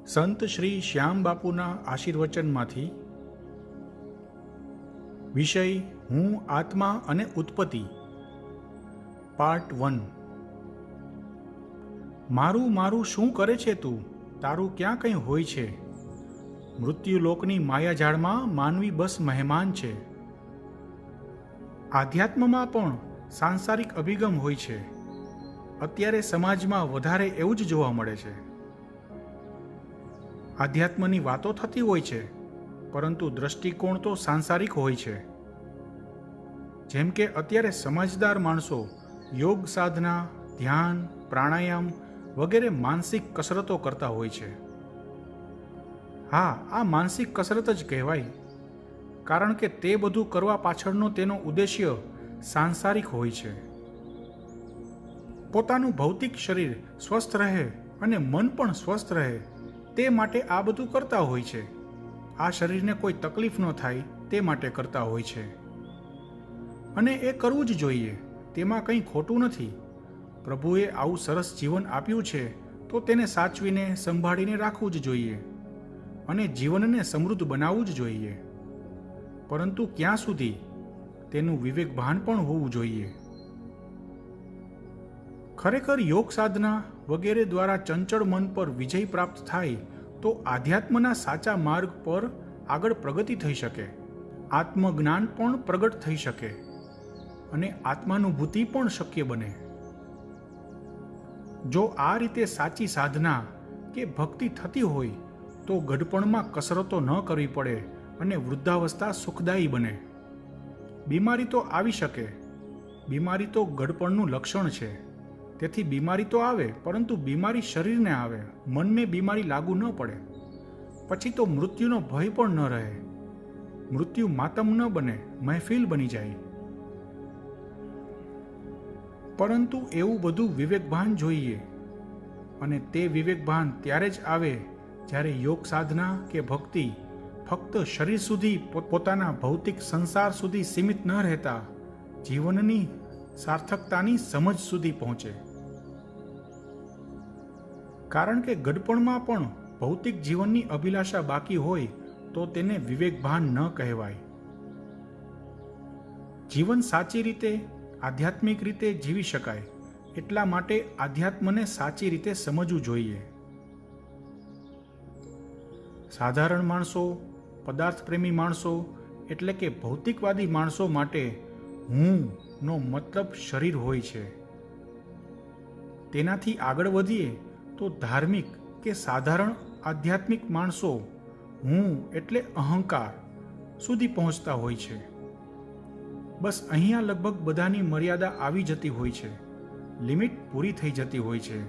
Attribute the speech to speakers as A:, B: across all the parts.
A: સંત શ્રી શ્યામ બાપુના આશીર્વચનમાંથી વિષય હું આત્મા અને ઉત્પત્તિ પાર્ટ 1। મારું મારું શું કરે છે તું, તારું ક્યાં કંઈ હોય છે। મૃત્યુલોકની માયાજાળમાં માનવી બસ મહેમાન છે। આધ્યાત્મમાં પણ સાંસારિક અભિગમ હોય છે। અત્યારે સમાજમાં વધારે એવું જ જોવા મળે છે। આધ્યાત્મની વાતો થતી હોય છે, પરંતુ દ્રષ્ટિકોણ તો સાંસારિક હોય છે। જેમ કે અત્યારે સમજદાર માણસો યોગ સાધના, ધ્યાન, પ્રાણાયામ વગેરે માનસિક કસરતો કરતા હોય છે। હા, આ માનસિક કસરત જ કહેવાય, કારણ કે તે બધું કરવા પાછળનો તેનો ઉદ્દેશ્ય સાંસારિક હોય છે। પોતાનું ભૌતિક શરીર સ્વસ્થ રહે અને મન પણ સ્વસ્થ રહે તે માટે આ બધું કરતા હોય છે। આ શરીરને કોઈ તકલીફ ન થાય તે માટે કરતા હોય છે, અને એ કરવું જ જોઈએ। તેમાં કંઈ ખોટું નથી। પ્રભુએ આવું સરસ જીવન આપ્યું છે તો તેને સાચવીને સંભાળીને રાખવું જ જોઈએ અને જીવનને સમૃદ્ધ બનાવવું જ જોઈએ, પરંતુ ક્યાં સુધી તેનું વિવેક ભાન પણ હોવું જોઈએ। ખરેખર યોગ સાધના વગેરે દ્વારા ચંચળ મન પર વિજય પ્રાપ્ત થાય તો આધ્યાત્મના સાચા માર્ગ પર આગળ પ્રગતિ થઈ શકે, આત્મજ્ઞાન પણ પ્રગટ થઈ શકે અને આત્માનુભૂતિ પણ શક્ય બને। જો આ રીતે સાચી સાધના કે ભક્તિ થતી હોય તો ગઢપણમાં કસરતો ન કરવી પડે અને વૃદ્ધાવસ્થા સુખદાયી બને। બીમારી તો આવી શકે, બીમારી તો ગઢપણનું લક્ષણ છે। તેથી બીમારી તો આવે, પરંતુ બીમારી શરીરને આવે, મનને બીમારી લાગુ ન પડે। પછી તો મૃત્યુનો ભય પણ ન રહે, મૃત્યુ માતમ ન બને, મહેફિલ બની જાય। પરંતુ એવું બધું વિવેકભાન જોઈએ, અને તે વિવેકભાન ત્યારે જ આવે જ્યારે યોગ સાધના કે ભક્તિ ફક્ત શરીર સુધી, પોતાના ભૌતિક સંસાર સુધી સીમિત ન રહેતા જીવનની સાર્થકતાની સમજ સુધી પહોંચે। કારણ કે ગડપણમાં પણ ભૌતિક જીવનની અભિલાષા બાકી હોય તો તેને વિવેકભાન ન કહેવાય। જીવન સાચી રીતે, આધ્યાત્મિક રીતે જીવી શકાય એટલા માટે આધ્યાત્મને સાચી રીતે સમજવું જોઈએ। સાધારણ માણસો, પદાર્થ પ્રેમી માણસો એટલે કે ભૌતિકવાદી માણસો માટે હું નો મતલબ શરીર હોય છે। તેનાથી આગળ વધીએ તો ધાર્મિક કે સાધારણ આધ્યાત્મિક માણસો હું એટલે અહંકાર સુધી પહોંચતા હોય છે। બસ અહીંયા લગભગ બધાની મર્યાદા આવી જતી હોય છે, લિમિટ પૂરી થઈ જતી હોય છે,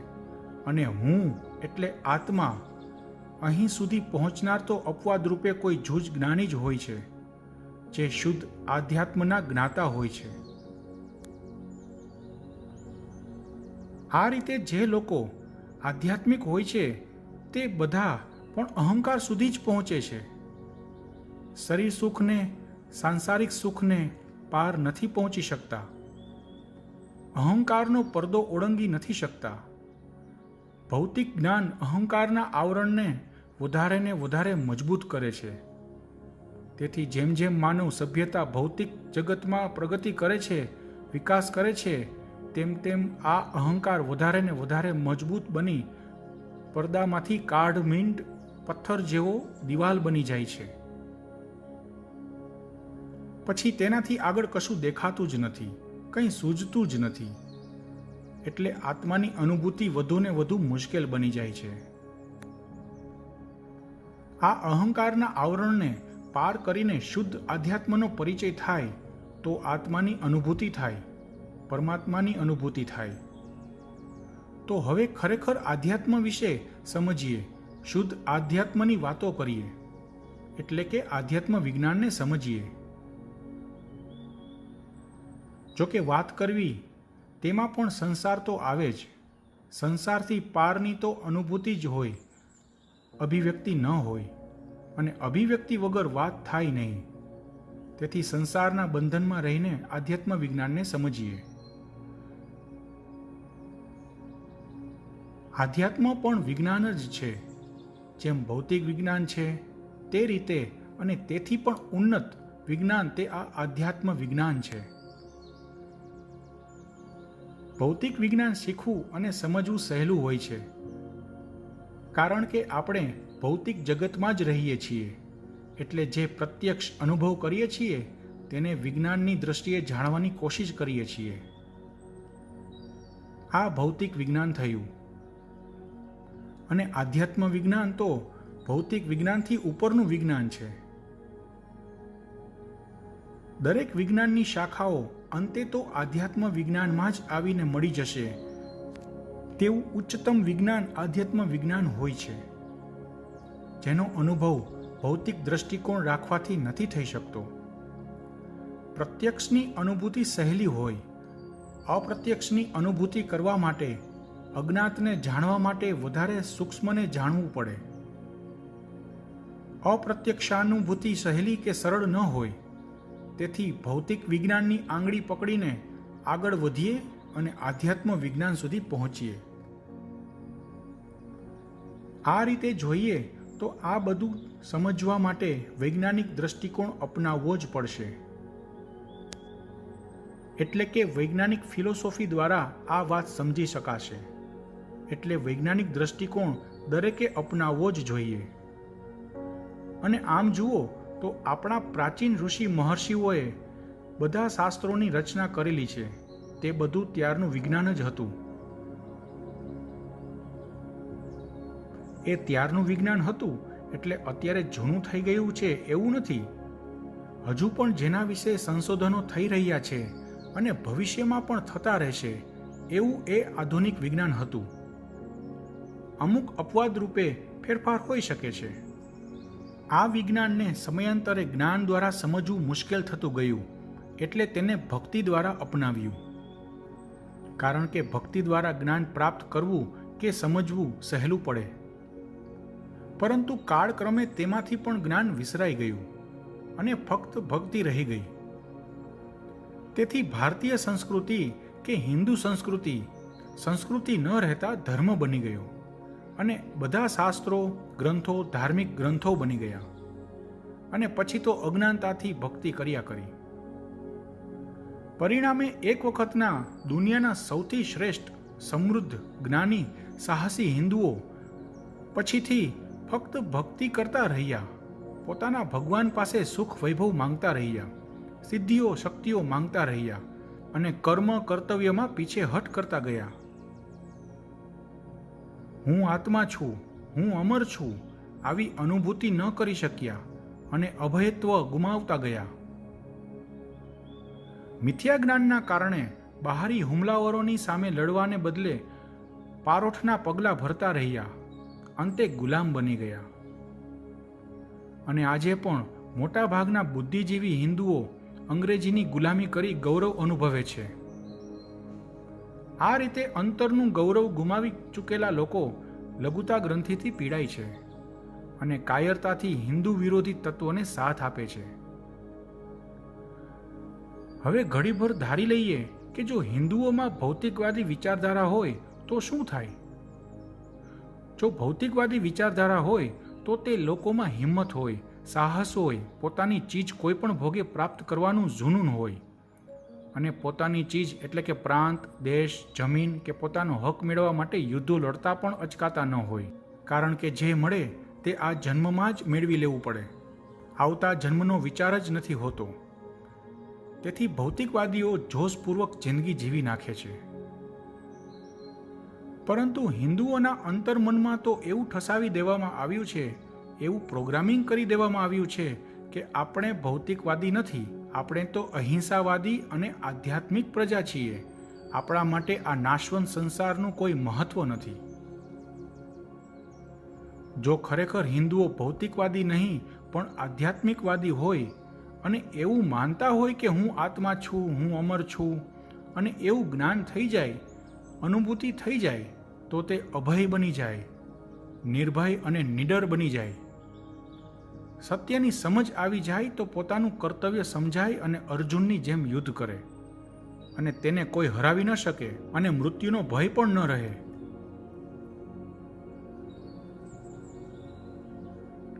A: અને હું એટલે આત્મા અહીં સુધી પહોંચનાર તો અપવાદ રૂપે કોઈ જૂજ જ્ઞાની જ હોય છે, જે શુદ્ધ આધ્યાત્મના જ્ઞાતા હોય છે। આ રીતે જે લોકો આધ્યાત્મિક હોય છે તે બધા પણ અહંકાર સુધી જ પહોંચે છે। શરીર સુખને, સાંસારિક સુખને પાર નથી પહોંચી શકતા, અહંકારનો પડદો ઓળંગી નથી શકતા। ભૌતિક જ્ઞાન અહંકારના આવરણને વધારે ને વધારે મજબૂત કરે છે। તેથી જેમ જેમ માનવ સભ્યતા ભૌતિક જગતમાં પ્રગતિ કરે છે, વિકાસ કરે છે, તેમ તેમ આ અહંકાર વધારે ને વધારે મજબૂત બની પડદામાંથી કાઢ મીંડ પથ્થર જેવો દિવાલ બની જાય છે। પછી તેનાથી આગળ કશું દેખાતું જ નથી, કંઈ સૂઝતું જ નથી, એટલે આત્માની અનુભૂતિ વધુ ને વધુ મુશ્કેલ બની જાય છે। આ અહંકારના આવરણને પાર કરીને શુદ્ધ આધ્યાત્મનો પરિચય થાય તો આત્માની અનુભૂતિ થાય, પરમાત્માની અનુભૂતિ થાય। તો હવે ખરેખર આધ્યાત્મ વિશે સમજીએ, શુદ્ધ આધ્યાત્મની વાતો કરીએ, એટલે કે આધ્યાત્મ વિજ્ઞાનને સમજીએ। જો કે વાત કરવી તેમાં પણ સંસાર તો આવે જ, સંસારથી પારની તો અનુભૂતિ જ હોય, અભિવ્યક્તિ ન હોય, અને અભિવ્યક્તિ વગર વાત થાય નહીં। તેથી સંસારના બંધનમાં રહીને આધ્યાત્મ વિજ્ઞાનને સમજીએ। આધ્યાત્મ પણ વિજ્ઞાન જ છે, જેમ ભૌતિક વિજ્ઞાન છે તે રીતે અને તેથી પણ ઉન્નત વિજ્ઞાન તે આ આધ્યાત્મ વિજ્ઞાન છે. ભૌતિક વિજ્ઞાન શીખવું અને સમજવું સહેલું હોય છે, કારણ કે આપણે ભૌતિક જગતમાં જ રહીએ છીએ. એટલે જે પ્રત્યક્ષ અનુભવ કરીએ છીએ તેને વિજ્ઞાનની દ્રષ્ટિએ જાણવાની કોશિશ કરીએ છીએ. આ ભૌતિક વિજ્ઞાન થયું. અને આધ્યાત્મ વિજ્ઞાન તો ભૌતિક વિજ્ઞાનથી ઉપરનું વિજ્ઞાન છે. દરેક વિજ્ઞાનની શાખાઓ અંતે તો આધ્યાત્મ વિજ્ઞાનમાં જ આવીને મળી જશે તેવું ઉચ્ચતમ વિજ્ઞાન આધ્યાત્મ વિજ્ઞાન હોય છે, જેનો અનુભવ ભૌતિક દ્રષ્ટિકોણ રાખવાથી નથી થઈ શકતો. પ્રત્યક્ષની અનુભૂતિ સહેલી હોય, અપ્રત્યક્ષની અનુભૂતિ કરવા માટે અજ્ઞાતને જાણવા માટે વધારે સૂક્ષ્મને જાણવું પડે. અપ્રત્યક્ષાનુભૂતિ સહેલી કે સરળ ન હોય, તેથી ભૌતિક વિજ્ઞાનની આંગળી પકડીને આગળ વધીએ અને આધ્યાત્મ વિજ્ઞાન સુધી પહોંચીએ. આ રીતે જોઈએ તો આ બધું સમજવા માટે વૈજ્ઞાનિક દ્રષ્ટિકોણ અપનાવવો જ પડશે. એટલે કે વૈજ્ઞાનિક ફિલોસોફી દ્વારા આ વાત સમજી શકાશે. એટલે વૈજ્ઞાનિક દ્રષ્ટિકોણ દરેકે અપનાવવો જ જોઈએ. અને આમ જુઓ તો આપણા પ્રાચીન ઋષિ મહર્ષિઓએ બધા શાસ્ત્રોની રચના કરેલી છે. તે બધું ત્યારનું વિજ્ઞાન જ હતું. એ ત્યારનું વિજ્ઞાન હતું એટલે અત્યારે જૂનું થઈ ગયું છે એવું નથી. હજુ પણ જેના વિશે સંશોધનો થઈ રહ્યા છે અને ભવિષ્યમાં પણ થતા રહેશે એવું એ આધુનિક વિજ્ઞાન હતું. અમુક અપવાદ રૂપે ફેરફાર હોઈ શકે છે. આ વિજ્ઞાનને સમયાંતરે જ્ઞાન દ્વારા સમજવું મુશ્કેલ થતું ગયું, એટલે તેને ભક્તિ દ્વારા અપનાવ્યું. કારણ કે ભક્તિ દ્વારા જ્ઞાન પ્રાપ્ત કરવું કે સમજવું સહેલું પડે. પરંતુ કાળક્રમે તેમાંથી પણ જ્ઞાન વિસરાઈ ગયું અને ફક્ત ભક્તિ રહી ગઈ. તેથી ભારતીય સંસ્કૃતિ કે હિન્દુ સંસ્કૃતિ ન રહેતા ધર્મ બની ગયો અને બધા શાસ્ત્રો, ગ્રંથો ધાર્મિક ગ્રંથો બની ગયા અને પછી તો અજ્ઞાનતાથી ભક્તિ કર્યા કરી. પરિણામે એક વખતના દુનિયાના સૌથી શ્રેષ્ઠ, સમૃદ્ધ, જ્ઞાની, સાહસી હિન્દુઓ પછીથી ફક્ત ભક્તિ કરતા રહ્યા, પોતાના ભગવાન પાસે સુખ વૈભવ માંગતા રહ્યા, સિદ્ધિઓ શક્તિઓ માંગતા રહ્યા અને કર્મ કર્તવ્યમાં પીછેહટ કરતા ગયા. હું આત્મા છું, હું અમર છું આવી અનુભૂતિ ન કરી શક્યા અને અભયત્વ ગુમાવતા ગયા. મિથ્યા જ્ઞાનના કારણે બહારી હુમલાવરોની સામે લડવાને બદલે પારોઠના પગલાં ભરતા રહ્યા, અંતે ગુલામ બની ગયા. અને આજે પણ મોટા ભાગના બુદ્ધિજીવી હિન્દુઓ અંગ્રેજીની ગુલામી કરી ગૌરવ અનુભવે છે. આ રીતે અંતરનું ગૌરવ ગુમાવી ચૂકેલા લોકો લઘુતા ગ્રંથિથી પીડાય છે અને કાયરતાથી હિન્દુ વિરોધી તત્વોને સાથ આપે છે. હવે ઘડીભર ધારી લઈએ કે જો હિન્દુઓમાં ભૌતિકવાદી વિચારધારા હોય તો શું થાય? જો ભૌતિકવાદી વિચારધારા હોય તો તે લોકોમાં હિંમત હોય, સાહસ હોય, પોતાની ચીજ કોઈ પણ ભોગે પ્રાપ્ત કરવાનું જુનૂન હોય અને પોતાની ચીજ એટલે કે પ્રાંત, દેશ, જમીન કે પોતાનો હક મેળવવા માટે યુદ્ધો લડતા પણ અચકાતા ન હોય. કારણ કે જે મળે તે આ જન્મમાં જ મેળવી લેવું પડે, આવતા જન્મનો વિચાર જ નથી હોતો. તેથી ભૌતિકવાદીઓ જોશપૂર્વક જિંદગી જીવી નાખે છે. પરંતુ હિન્દુઓના અંતર્મનમાં તો એવું ઠસાવી દેવામાં આવ્યું છે, એવું પ્રોગ્રામિંગ કરી દેવામાં આવ્યું છે કે આપણે ભૌતિકવાદી નથી, આપણે તો અહિંસાવાદી અને આધ્યાત્મિક પ્રજા છીએ. આપણા માટે આ નાશવંત સંસારનું કોઈ મહત્વ નથી. જો ખરેખર હિન્દુઓ ભૌતિકવાદી નહીં પણ આધ્યાત્મિકવાદી હોય અને એવું માનતા હોય કે હું આત્મા છું, હું અમર છું અને એવું જ્ઞાન થઈ જાય, અનુભૂતિ થઈ જાય તો તે અભય બની જાય, નિર્ભય અને નિડર બની જાય. સત્યની સમજ આવી જાય તો પોતાનું કર્તવ્ય સમજાય અને અર્જુનની જેમ યુદ્ધ કરે અને તેને કોઈ હરાવી ન શકે અને મૃત્યુનો ભય પણ ન રહે.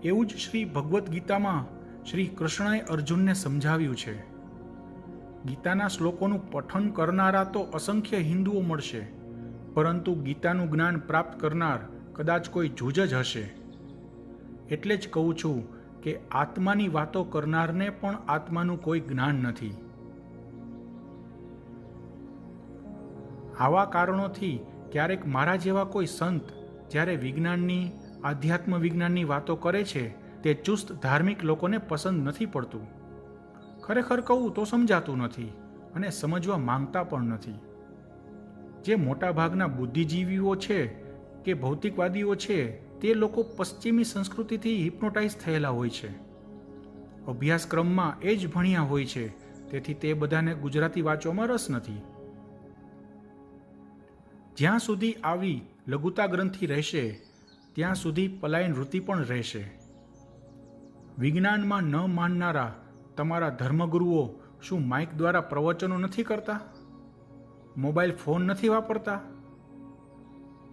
A: એવું જ શ્રી ભગવદ્ ગીતામાં શ્રી કૃષ્ણએ અર્જુનને સમજાવ્યું છે. ગીતાના શ્લોકોનું પઠન કરનારા તો અસંખ્ય હિન્દુઓ મળશે, પરંતુ ગીતાનું જ્ઞાન પ્રાપ્ત કરનાર કદાચ કોઈ જૂજ જ હશે. એટલે જ કહું છું કે આત્માની વાતો કરનારને પણ આત્માનું કોઈ જ્ઞાન નથી. આવા કારણોથી ક્યારેક મારા જેવા કોઈ સંત જ્યારે વિજ્ઞાનની, આધ્યાત્મ વિજ્ઞાનની વાતો કરે છે તે ચુસ્ત ધાર્મિક લોકોને પસંદ નથી પડતું. ખરેખર કહું તો સમજાતું નથી અને સમજવા માંગતા પણ નથી. જે મોટાભાગના બુદ્ધિજીવીઓ છે કે ભૌતિકવાદીઓ છે તે લોકો પશ્ચિમી સંસ્કૃતિથી હિપ્નોટાઇઝ થયેલા હોય છે. અભ્યાસક્રમમાં એ જ ભણ્યા હોય છે, તેથી તે બધાને ગુજરાતી વાંચવામાં રસ નથી. જ્યાં સુધી આવી લઘુતા ગ્રંથિ રહેશે ત્યાં સુધી પલાયન વૃત્તિ પણ રહેશે. વિજ્ઞાનમાં ન માનનારા તમારા ધર્મગુરુઓ શું માઇક દ્વારા પ્રવચનો નથી કરતા? મોબાઈલ ફોન નથી વાપરતા?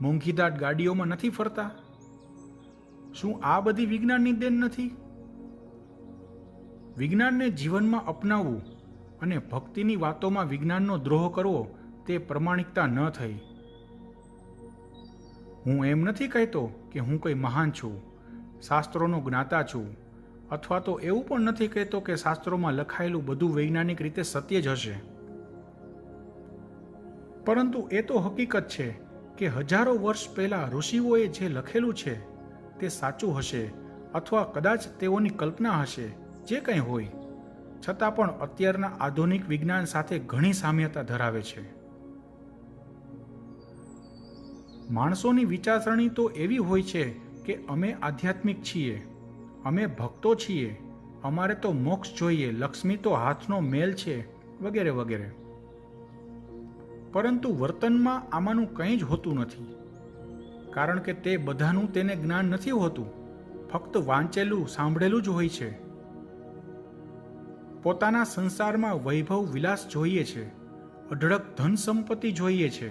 A: મોંઘીદાટ ગાડીઓમાં નથી ફરતા? શું આ બધી વિજ્ઞાનની દેન નથી? વિજ્ઞાનને જીવનમાં અપનાવવું અને ભક્તિની વાતોમાં વિજ્ઞાનનો દ્રોહ કરવો તે પ્રમાણિકતા ન થઈ. હું એમ નથી કહેતો કે હું કોઈ મહાન છું, શાસ્ત્રોનો જ્ઞાતા છું, અથવા તો એવું પણ નથી કહેતો કે શાસ્ત્રોમાં લખાયેલું બધું વૈજ્ઞાનિક રીતે સત્ય જ હશે. પરંતુ એ તો હકીકત છે કે હજારો વર્ષ પહેલા ઋષિઓએ જે લખેલું છે તે સાચું હશે, અથવા કદાચ તેઓની કલ્પના હશે. જે કંઈ હોય, છતાં પણ અત્યારના આધુનિક વિજ્ઞાન સાથે ઘણી સામ્યતા ધરાવે છે. માણસોની વિચારસરણી તો એવી હોય છે કે અમે આધ્યાત્મિક છીએ, અમે ભક્તો છીએ, અમારે તો મોક્ષ જોઈએ, લક્ષ્મી તો હાથનો મેલ છે, વગેરે વગેરે. પરંતુ વર્તનમાં આમાંનું કંઈ જ હોતું નથી, કારણ કે તે બધાનું તેને જ્ઞાન નથી હોતું. ફક્ત વાંચેલું, સાંભળેલું જ હોય છે. પોતાના સંસારમાં વૈભવ વિલાસ જોઈએ છે, અઢળક ધન સંપત્તિ જોઈએ છે.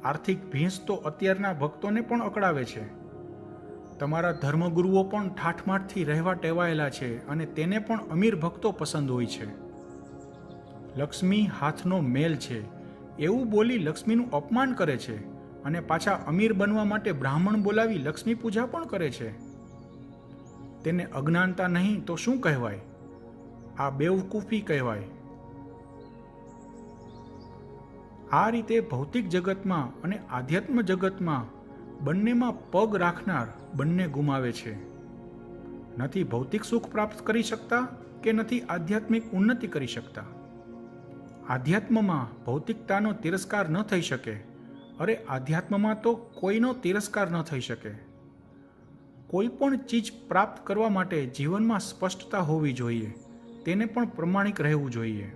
A: આર્થિક ભીંસ તો અત્યારના ભક્તોને પણ અકળાવે છે. તમારા ધર્મગુરુઓ પણ ઠાઠમાઠથી રહેવા ટેવાયેલા છે અને તેને પણ અમીર ભક્તો પસંદ હોય છે. લક્ષ્મી હાથનો મેલ છે એવું બોલી લક્ષ્મીનું અપમાન કરે છે અને પાછા અમીર બનવા માટે બ્રાહ્મણ બોલાવી લક્ષ્મી પૂજા પણ કરે છે. તેને અજ્ઞાનતા નહીં તો શું કહેવાય? આ બેવકૂફી કહેવાય. આ રીતે ભૌતિક જગતમાં અને આધ્યાત્મ જગતમાં બંનેમાં પગ રાખનાર બંને ગુમાવે છે. નથી ભૌતિક સુખ પ્રાપ્ત કરી શકતા કે નથી આધ્યાત્મિક ઉન્નતિ કરી શકતા. આધ્યાત્મમાં ભૌતિકતાનો તિરસ્કાર ન થઈ શકે. અરે આધ્યાત્મમાં તો કોઈનો તિરસ્કાર ન થઈ શકે. કોઈ પણ ચીજ પ્રાપ્ત કરવા માટે જીવનમાં સ્પષ્ટતા હોવી જોઈએ, તેને પણ પ્રમાણિક રહેવું જોઈએ.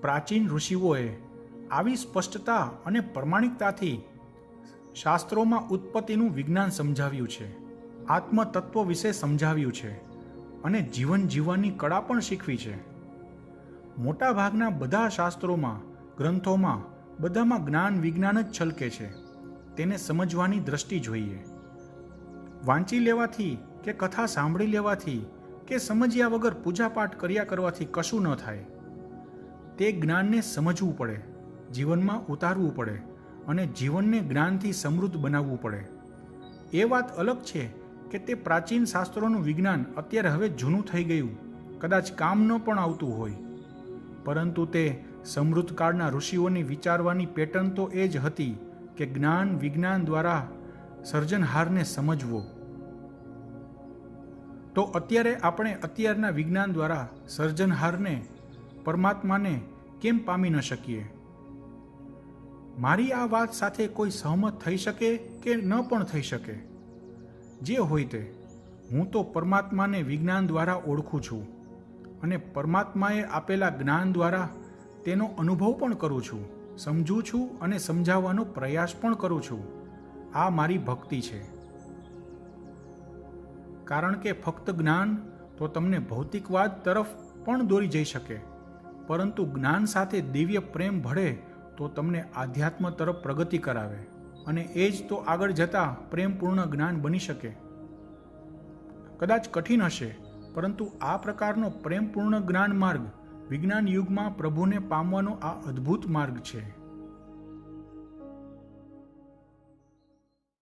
A: પ્રાચીન ઋષિઓએ આવી સ્પષ્ટતા અને પ્રમાણિકતાથી શાસ્ત્રોમાં ઉત્પત્તિનું વિજ્ઞાન સમજાવ્યું છે, આત્મતત્વ વિશે સમજાવ્યું છે અને જીવન જીવવાની કળા પણ શીખવી છે. મોટા ભાગના બધા શાસ્ત્રોમાં, ગ્રંથોમાં, બધામાં જ્ઞાન વિજ્ઞાન જ છલકે છે. તેને સમજવાની દ્રષ્ટિ જોઈએ. વાંચી લેવાથી કે કથા સાંભળી લેવાથી કે સમજ્યા વગર પૂજાપાઠ કર્યા કરવાથી કશું ન થાય. તે જ્ઞાનને સમજવું પડે, જીવનમાં ઉતારવું પડે અને જીવનને જ્ઞાનથી સમૃદ્ધ બનાવવું પડે. એ વાત અલગ છે કે તે પ્રાચીન શાસ્ત્રોનું વિજ્ઞાન અત્યારે હવે જૂનું થઈ ગયું, કદાચ કામ ન પણ આવતું હોય. પરંતુ તે સમૃદ્ધ કાળના ઋષિઓની વિચારવાની પેટર્ન તો એ જ હતી કે જ્ઞાન વિજ્ઞાન દ્વારા સર્જનહારને સમજવો. તો અત્યારે આપણે અત્યારના વિજ્ઞાન દ્વારા સર્જનહારને, પરમાત્માને કેમ પામી ન શકીએ? મારી આ વાત સાથે કોઈ સહમત થઈ શકે કે ન પણ થઈ શકે. જે હોય તે, હું તો પરમાત્માને વિજ્ઞાન દ્વારા ઓળખું છું અને પરમાત્માએ આપેલા જ્ઞાન દ્વારા તેનો અનુભવ પણ કરું છું, સમજું છું અને સમજાવવાનો પ્રયાસ પણ કરું છું. આ મારી ભક્તિ છે. કારણ કે ફક્ત જ્ઞાન તો તમને ભૌતિકવાદ તરફ પણ દોરી જઈ શકે, પરંતુ જ્ઞાન સાથે દિવ્ય પ્રેમ ભળે તો તમને આધ્યાત્મ તરફ પ્રગતિ કરાવે અને એ જ તો આગળ જતાં પ્રેમપૂર્ણ જ્ઞાન બની શકે. કદાચ કઠિન હશે, પરંતુ આ પ્રકારનો પ્રેમપૂર્ણ જ્ઞાન માર્ગ વિજ્ઞાન યુગમાં પ્રભુને પામવાનો આ અદ્ભુત માર્ગ છે.